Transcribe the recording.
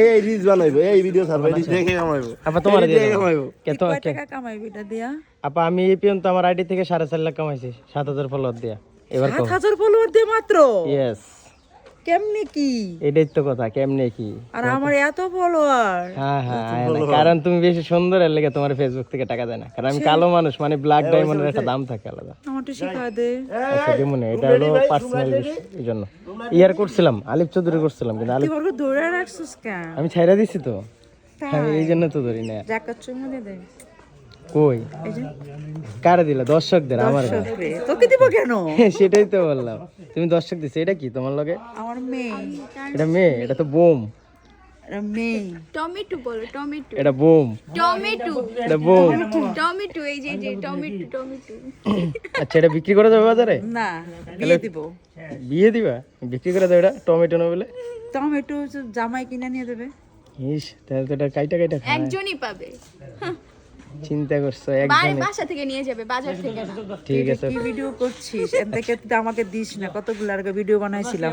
এই রিলস বানাইবো, এই ভিডিও ছাড়বো, এই দেখে কামাইবো। আপা তোমার এই দেখে কামাইবো। কত টাকা কামাইবি এটা দিয়া? আপা আমি এই পর্যন্ত আমার আইডি থেকে 4.5 লাখ কামাইছি 7,000 ফলোয়ার দিয়া। এবার কও 7,000 ফলোয়ার দিয়ে মাত্র? ইয়েস, কেমনে কি? এটাই তো কথা, কেমনে কি? আর আমার এত ফলোয়ার। হ্যাঁ কারণ তুমি বেশি সুন্দর এর লেগে তোমার ফেসবুক থেকে টাকা দেয় না, কারণ আমি কালো মানুষ, মানে ব্ল্যাক ডায়মন্ডের একটা দাম থাকে আলাদা। আমারটা শিখা দে। আচ্ছা দেবো না, এটা হলো পার্সোনাল এই জন্য। ইয়ার করছিলাম, আলিফ চৌধুরী করছিলাম, কিন্তু আলিফ তুই বড় দৌড়ে রাখছিস কেন? আমি ছাইরা দিছি তো, আমি এই জন্য তো ধরি না। জাকাত চুমু দে দে। কই এই যে কারে দিলা? দর্শকদের। আমার না। দর্শকরে। তোকে দিব কেন? সেটাই তো বললাম, তুমি দর্শক দিছো। এটা কি তোমার লগে? আমার মেয়ে। এটা মেয়ে, এটা তো বোম। এটা মেয়ে। টমেটো বলো, টমেটো। এটা বোম, টমেটো, এটা বোম। টমেটো, এই যে যে টমেটো, টমেটো। আচ্ছা, এটা বিক্রি করে দেবে বাজারে? না, বিয়ে দিব। বিয়ে দিবা? বিক্রি করে দেবে? এটা টমেটো না বলে? টমেটো জামাই কিনে নিয়ে দেবে। ইস, তাহলে তো এটা কাইটা খায়। একজনই পাবে। চিন্তা করছো বাড়ি একজনে? বাসা থেকে নিয়ে যাবে, বাজার থেকে না। ঠিক আছে। কি ভিডিও করছিস? এর থেকে তুই আমাকে দিস না, কতগুলো আর ভিডিও বানাইছিলাম।